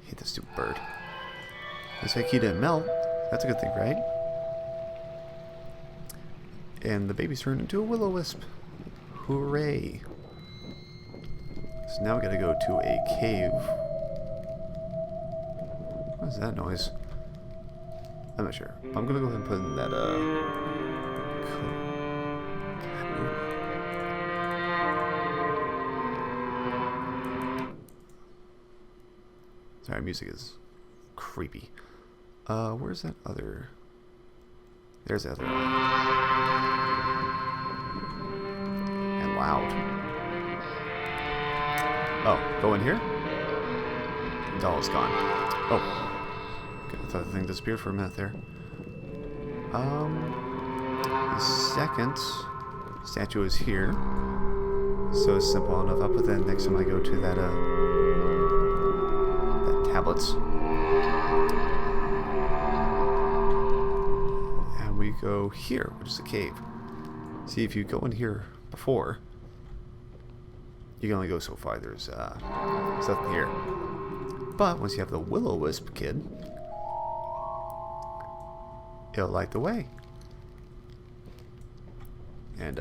hate this stupid bird. Looks like he didn't melt. That's a good thing, right? And the baby's turned into a will-o-wisp. Hooray. So now we gotta go to a cave. What is that noise? I'm not sure. I'm gonna go ahead and put in that, Sorry, music is creepy. Where's that other... There's the other one. And loud. Oh, go in here? The doll's gone. Oh. Okay, I thought the thing disappeared for a minute there. The second statue is here. So it's simple enough. I'll put that next time I go to that, that tablets. And we go here, which is a cave. See, if you go in here before, you can only go so far. There's nothing here. But once you have the will-o-wisp kid, it'll light the way. And,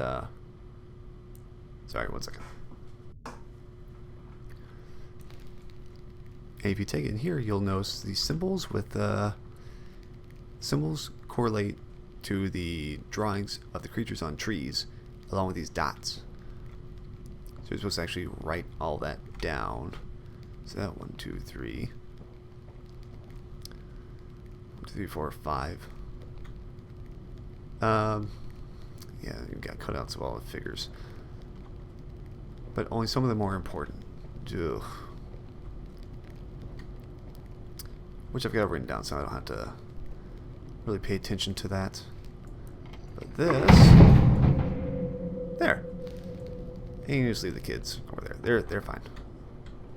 sorry, 1 second. And if you take it in here, you'll notice these symbols with, symbols correlate to the drawings of the creatures on trees, along with these dots. So you're supposed to actually write all that down. So that 1, 2, 3. 1, 2, 3, 4, 5. Yeah, you've got cutouts of all the figures. But only some of them are important. Ugh. Which I've got written down, so I don't have to really pay attention to that. But this... There. And you just leave the kids over there. They're fine.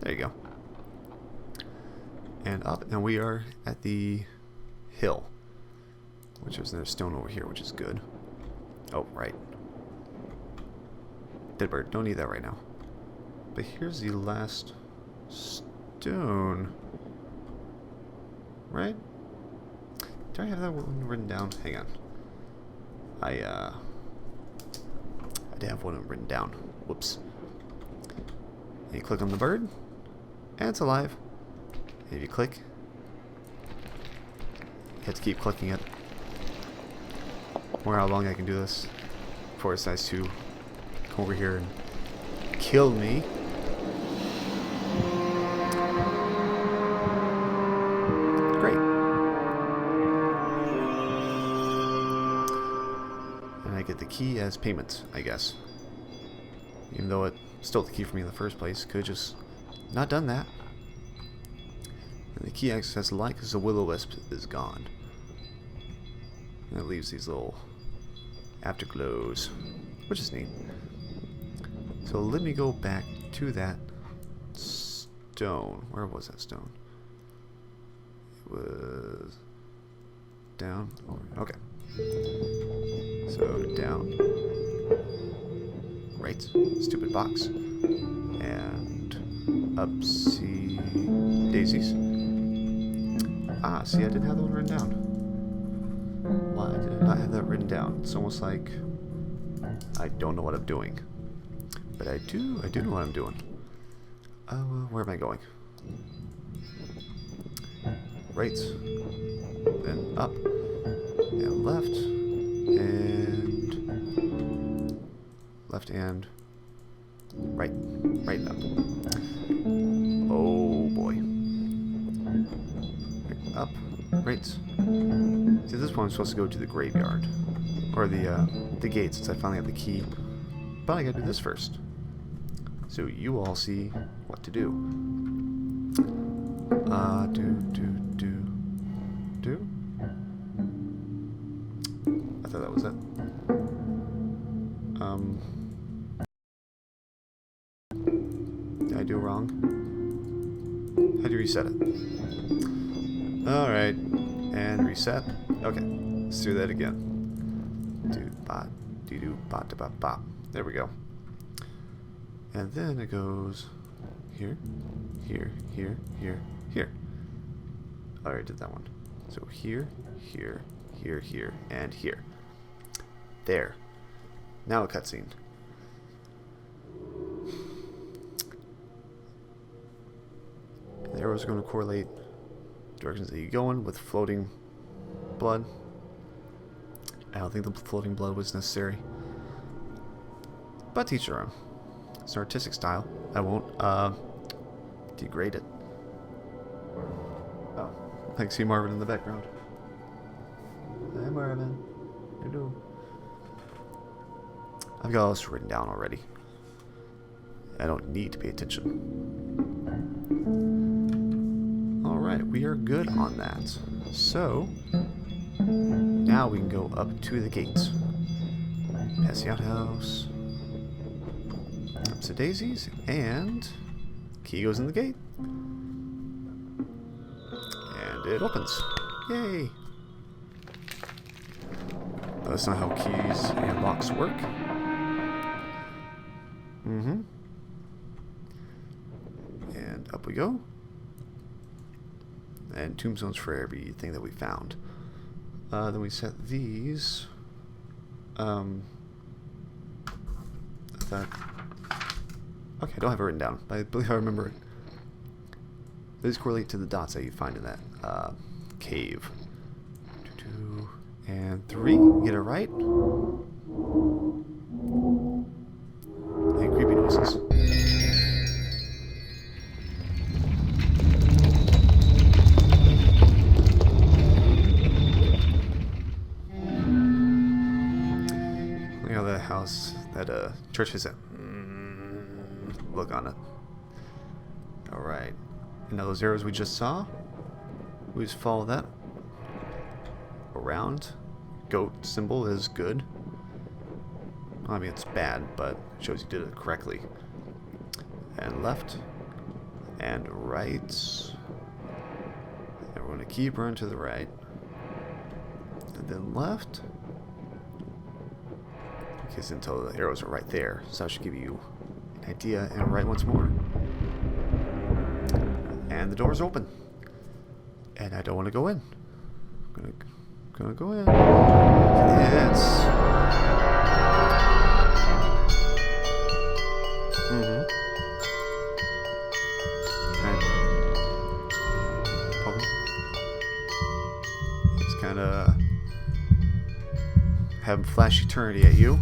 There you go. And up, and we are at the hill. Which is another stone over here, which is good. Oh, right. Dead bird. Don't need that right now. But here's the last stone. Right? Do I have that one written down? Hang on. I did have one written down. Whoops. And you click on the bird, and it's alive. And if you click, you have to keep clicking it. I wonder how long I can do this before it decides to come over here and kill me. Great. And I get the key as payment, I guess. Even though it stole the key from me in the first place, could have just not done that. And the key acts as the light because the will-o-wisp is gone. And it leaves these little afterglows, which is neat. So let me go back to that stone. Where was that stone? It was down. Okay. So down. Right. Stupid box. And upsy daisies. Ah, see, I didn't have that one written down. Why did I not have that written down? It's almost like I don't know what I'm doing. But I do know what I'm doing. Where am I going? Right. Then up. And left. And left and right. Right and up. Oh boy. Right, up. Right. See, this one I'm supposed to go to the graveyard. Or the gate, since I finally have the key. But I gotta do this first. So you all see what to do. Do. I thought that was it. Did I do wrong? How do you reset it? Alright. And reset. Okay. Let's do that again. Do-ba-dee-do-ba-da-ba-ba. There we go. And then it goes here, here, here, here, here. I already did that one. So here, here, here, here, and here. There. Now a cutscene. The arrow's going to correlate directions that you go in with floating blood. I don't think the floating blood was necessary. But teach your own. It's an artistic style. I won't degrade it. Oh, I can see Marvin in the background. Hi Marvin. Hello. I've got all this written down already. I don't need to pay attention. Alright, we are good on that. So, now we can go up to the gates. Past the outhouse. Up to Daisy's, and key goes in the gate. And it opens. Yay! That's not how keys and locks work. And up we go. And tombstones for everything that we found. Then we set these. I thought. Okay, I don't have it written down, but I believe I remember it. These correlate to the dots that you find in that cave. 2 and 3. Get it right. And creepy noises. Look how that house, that church has that look on it. Alright. Now those arrows we just saw, we just follow that around. Goat symbol is good. I mean, it's bad, but it shows you did it correctly. And left. And right. And we're going to keep running to the right. And then left. Because until the arrows are right there. So that should give you an idea. And right once more. And the door's open. And I don't want to go in. I'm gonna go in. It's... It's kind of having flash eternity at you.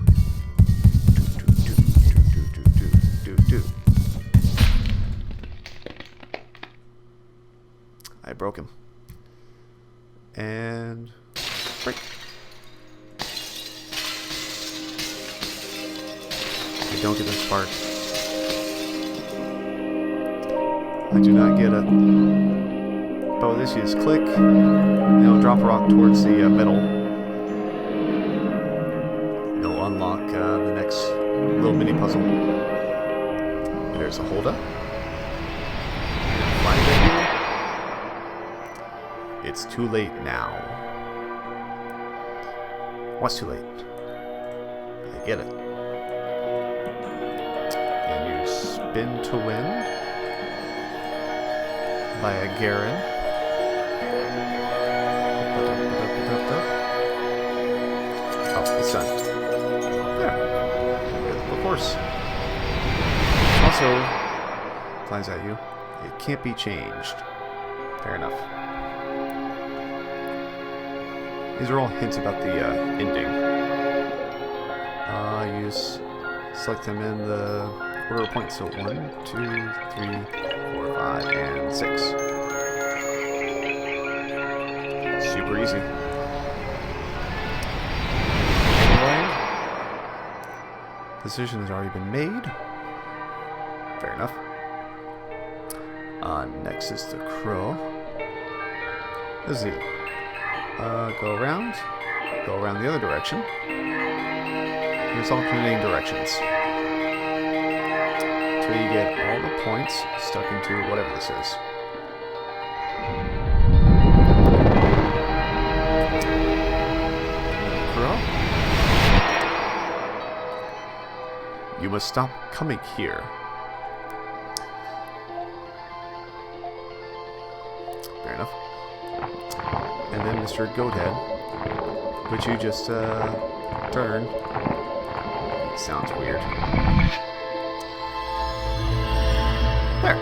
I broke him. And break. I don't get a spark. I do not get it. But what this is click, and it'll drop a rock towards the middle. It'll unlock the next little mini puzzle. There's a hold up. It's too late now. What's too late? I get it. And you spin to win via Garen. Oh, it's done. There. Of course. Also, flies at you. It can't be changed. Fair enough. These are all hints about the ending. You select them in the order of points. So 1, 2, 3, 4, 5, and 6. Super easy. Anyway, decision has already been made. Fair enough. Next is the crow. This is it. Go around the other direction. Here's alternating directions. Until you get all the points stuck into whatever this is. Crow. You must stop coming here. Fair enough. And then Mr. Goathead, which you just turn. It sounds weird. There.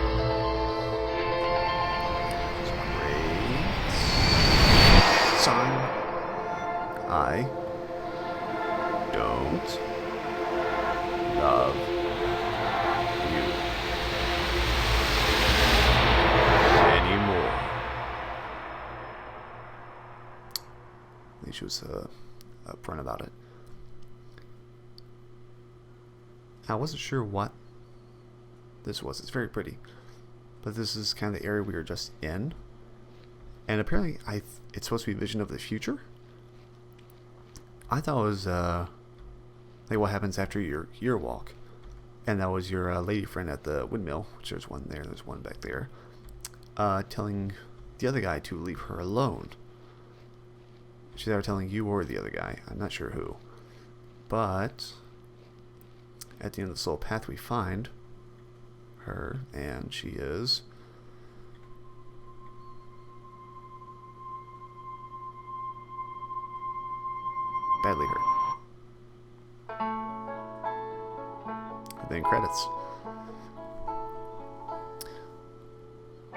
Great. Sign. I don't love you anymore. At least she was upfront about it. I wasn't sure what this was. It's very pretty, but this is kind of the area we were just in, and apparently it's supposed to be a vision of the future. I thought it was like what happens after your walk, and that was your lady friend at the windmill, which there's one there, there's one back there, telling the other guy to leave her alone. She's either telling you or the other guy. I'm not sure who, but at the end of the soul path we find her, and she is badly hurt. And then credits.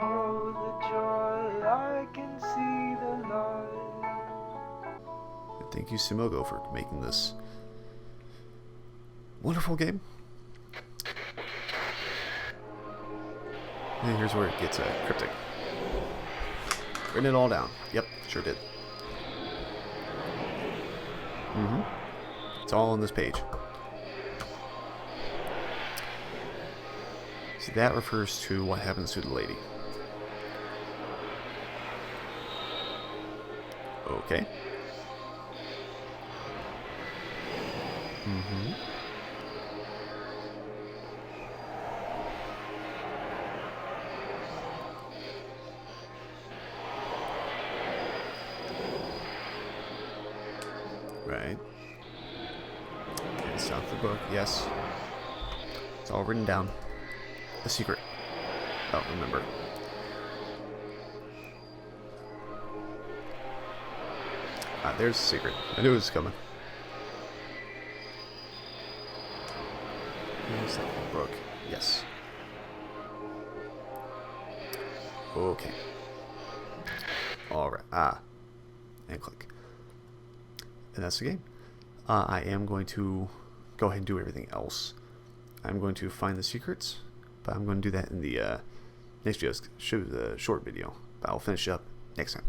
Oh, the joy, I can see the light. And thank you, Simogo, for making this wonderful game. And here's where it gets cryptic. Written it all down. Yep, sure did. It's all on this page. So that refers to what happens to the lady. Okay. Right. Okay, south of the book, yes. It's all written down. The secret. Oh, remember. Ah, there's the secret. I knew it was coming. There's that book. Yes. Okay. Alright. Ah. And click. And that's the game. I am going to go ahead and do everything else. I'm going to find the secrets, but I'm going to do that in the next video, the short video. But I'll finish up next time.